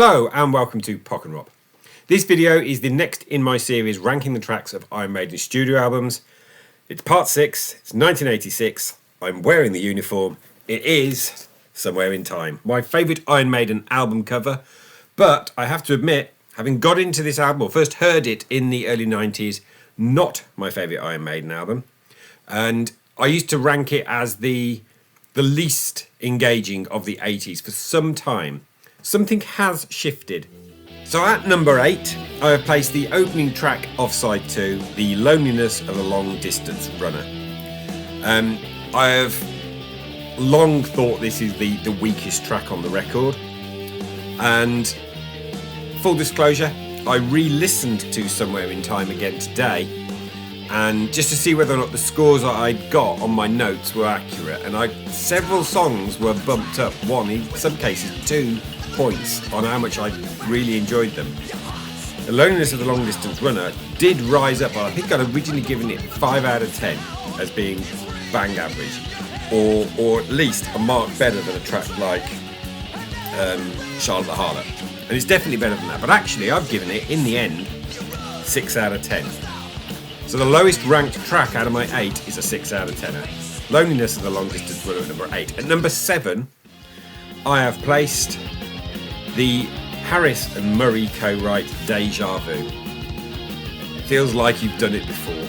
Hello and welcome to Pock and Rob. This video is the next in my series ranking the tracks of Iron Maiden studio albums. It's part 6, it's 1986, I'm wearing the uniform, it is Somewhere in Time, my favourite Iron Maiden album cover, but I have to admit, having got into this album, or first heard it in the early 90s, not my favourite Iron Maiden album, and I used to rank it as the least engaging of the 80s for some time. Something has shifted. So at number 8, I have placed the opening track of side 2, The Loneliness of a Long Distance Runner. I have long thought this is the weakest track on the record, and full disclosure, I re-listened to Somewhere in Time again today, and just to see whether or not the scores that I'd got on my notes were accurate, and several songs were bumped up 1, in some cases 2 points on how much I really enjoyed them. The Loneliness of the Long Distance Runner did rise up. I think I'd originally given it 5 out of 10 as being bang average, or at least a mark better than a track like Charlotte the Harlot, and it's definitely better than that, but actually I've given it in the end 6 out of 10. So the lowest ranked track out of my 8 is a 6 out of 10. Loneliness of the Long Distance Runner at number 8. At number 7 I have placed the Harris and Murray co-write Deja Vu. Feels like you've done it before.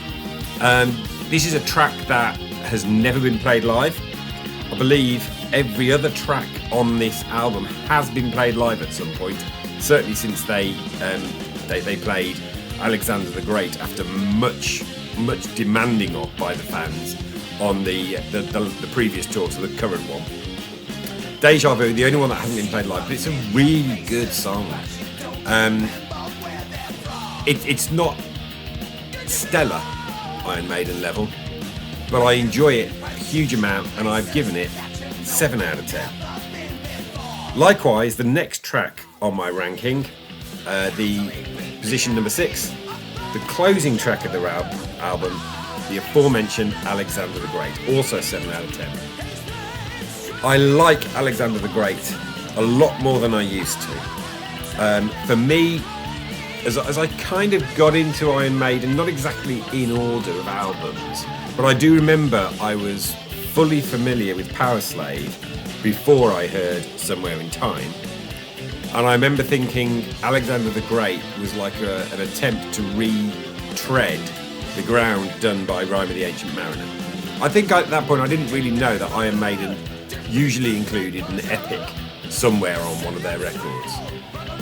This is a track that has never been played live. I believe every other track on this album has been played live at some point. Certainly since they played Alexander the Great after much demanding of by the fans on the previous tour, so the current one. Deja Vu, the only one that hasn't been played live, but it's a really good song. It's not stellar Iron Maiden level, but I enjoy it a huge amount, and I've given it 7 out of 10. Likewise, the next track on my ranking, the position number 6, the closing track of the album, the aforementioned Alexander the Great, also 7 out of 10. I like Alexander the Great a lot more than I used to. For me, as I kind of got into Iron Maiden, not exactly in order of albums, but I do remember I was fully familiar with Power Slave before I heard Somewhere in Time. And I remember thinking Alexander the Great was like an attempt to retread the ground done by Rime of the Ancient Mariner. I think at that point I didn't really know that Iron Maiden usually included an epic somewhere on one of their records,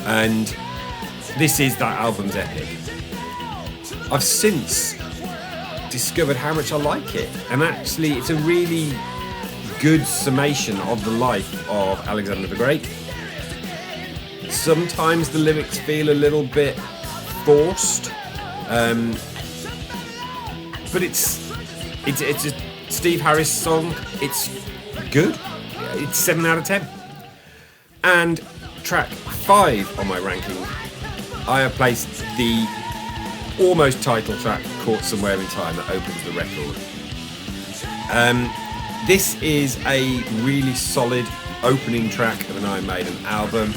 and this is that album's epic. I've since discovered how much I like it, and actually it's a really good summation of the life of Alexander the Great. Sometimes the lyrics feel a little bit forced, but it's a Steve Harris song. It's good. It's 7 out of 10. And track 5 on my ranking, I have placed the almost title track, Caught Somewhere in Time, that opens the record. This is a really solid opening track of an Iron Maiden album.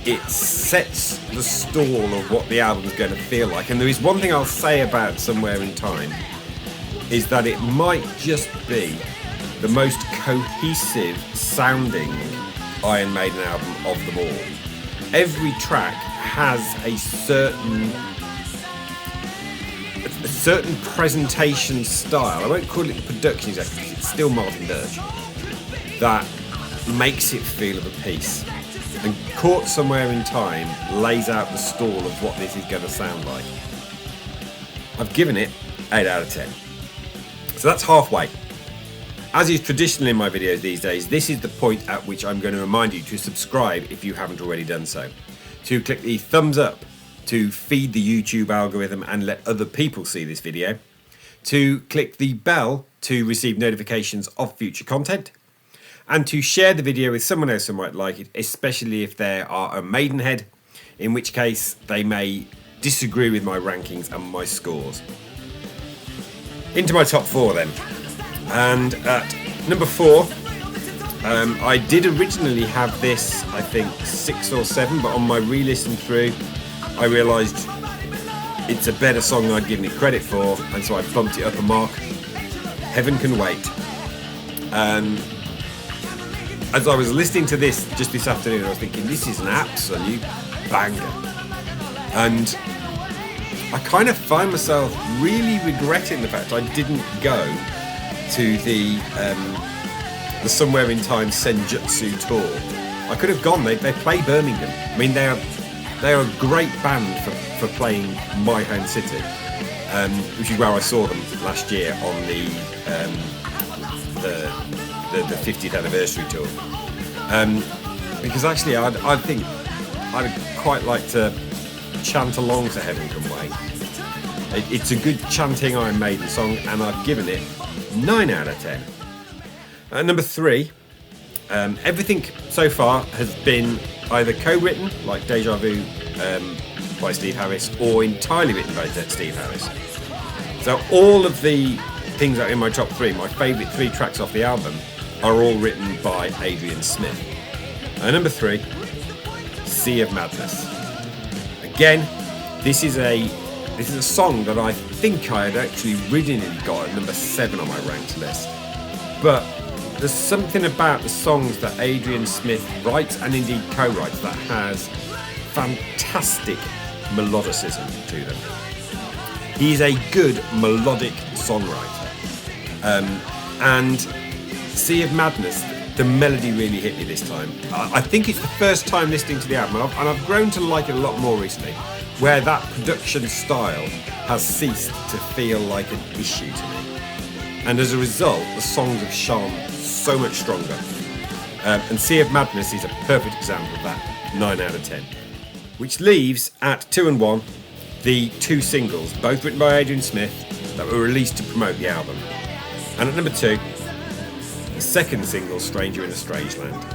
It sets the stall of what the album is going to feel like. And there is one thing I'll say about Somewhere in Time, is that it might just be the most cohesive sounding Iron Maiden album of them all. Every track has a certain presentation style. I won't call it production exactly, because it's still Martin Dirge, that makes it feel of a piece. And Caught Somewhere in Time lays out the stall of what this is going to sound like. I've given it 8 out of 10. So that's halfway. As is traditional in my videos these days, this is the point at which I'm going to remind you to subscribe if you haven't already done so. To click the thumbs up to feed the YouTube algorithm and let other people see this video. To click the bell to receive notifications of future content. And to share the video with someone else who might like it, especially if they are a Maidenhead, in which case they may disagree with my rankings and my scores. Into my top 4 then. And at number 4, I did originally have this, I think, 6 or 7, but on my re-listen through, I realised it's a better song than I'd given it credit for, and so I bumped it up a mark. Heaven Can Wait. As I was listening to this just this afternoon, I was thinking, this is an absolute banger. And I kind of find myself really regretting the fact I didn't go to the Somewhere in Time Senjutsu tour. I could have gone. They play Birmingham. I mean, they are a great band for playing my home city, which is where I saw them last year on the 50th anniversary tour. Because actually, I think I'd quite like to chant along to Heaven Can Wait. It's a good chanting Iron Maiden song, and I've given it 9 out of 10. Number 3, everything so far has been either co-written, like Deja Vu by Steve Harris, or entirely written by Steve Harris. So all of the things that are in my top 3, my favourite 3 tracks off the album, are all written by Adrian Smith. Number 3, Sea of Madness. Again, this is a song that I think I had actually originally got at number 7 on my ranked list. But there's something about the songs that Adrian Smith writes and indeed co-writes that has fantastic melodicism to them. He's a good melodic songwriter. And Sea of Madness, the melody really hit me this time. I think it's the first time listening to the album, and I've grown to like it a lot more recently, where that production style has ceased to feel like an issue to me. And as a result, the songs have shone so much stronger. And Sea of Madness is a perfect example of that, 9 out of 10. Which leaves at 2 and 1 the 2 singles, both written by Adrian Smith, that were released to promote the album. And at number 2, the second single, Stranger in a Strange Land.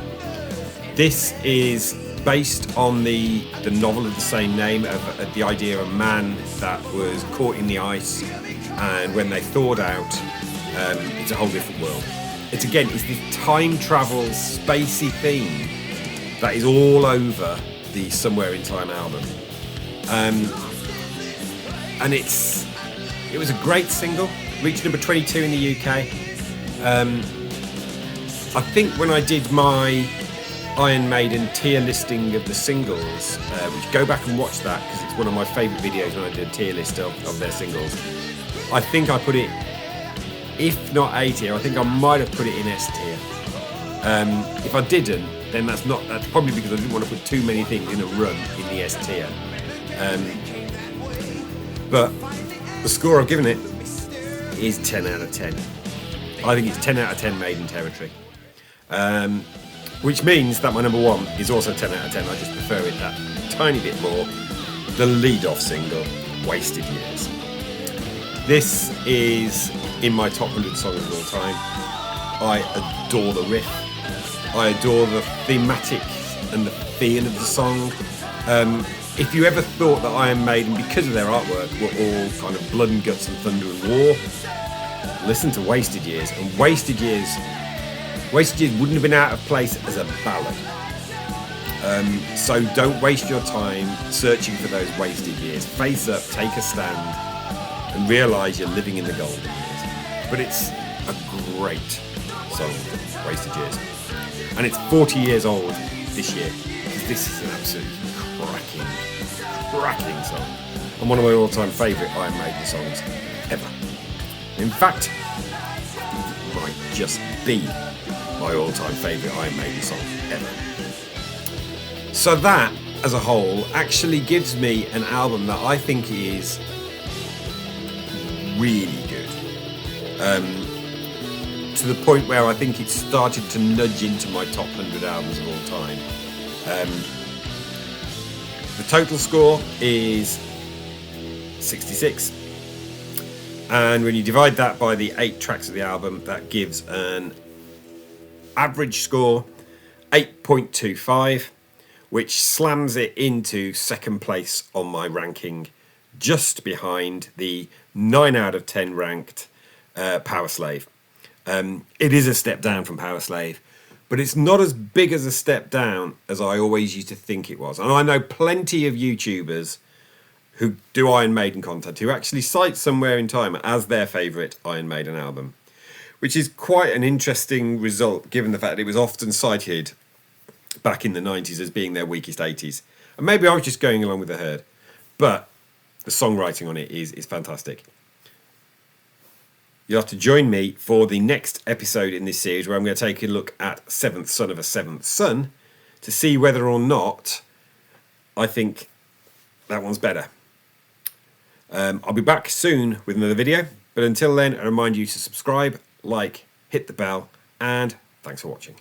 This is based on the novel of the same name, of the idea of a man that was caught in the ice, and when they thawed out, it's a whole different world. It's this time travel, spacey theme that is all over the Somewhere in Time album. And it was a great single, reached number 22 in the UK. I think when I did my Iron Maiden tier listing of the singles, which go back and watch that because it's one of my favourite videos when I did a tier list of their singles, I think I put it, if not A tier, I think I might have put it in S tier. If I didn't, then that's probably because I didn't want to put too many things in a run in the S tier. But the score I've given it is 10 out of 10. I think it's 10 out of 10 Maiden territory. Which means that my number 1 is also 10 out of 10. I just prefer it that tiny bit more. The lead-off single, Wasted Years. This is in my top 100 songs of all time. I adore the riff. I adore the thematic and the feel of the song. If you ever thought that Iron Maiden, because of their artwork, were all kind of blood and guts and thunder and war, listen to Wasted Years. And Wasted Years wouldn't have been out of place as a ballad. So don't waste your time searching for those wasted years. Face up, take a stand, and realise you're living in the golden years. But it's a great song, Wasted Years. And it's 40 years old this year. This is an absolutely cracking song. And one of my all-time favourite Iron Maiden songs ever. In fact, it might just be my all-time favourite Iron Maiden song ever. So that, as a whole, actually gives me an album that I think is really good. To the point where I think it's started to nudge into my top 100 albums of all time. The total score is 66. And when you divide that by the 8 tracks of the album, that gives an average score 8.25, which slams it into second place on my ranking, just behind the 9 out of 10 ranked Power Slave. It is a step down from Power Slave, but it's not as big as a step down as I always used to think it was. And I know plenty of YouTubers who do Iron Maiden content who actually cite Somewhere in Time as their favourite Iron Maiden album, which is quite an interesting result given the fact it was often cited back in the 90s as being their weakest 80s. And maybe I was just going along with the herd, but the songwriting on it is fantastic. You'll have to join me for the next episode in this series where I'm going to take a look at Seventh Son of a Seventh Son to see whether or not I think that one's better. I'll be back soon with another video, but until then, I remind you to subscribe, like, hit the bell, and thanks for watching.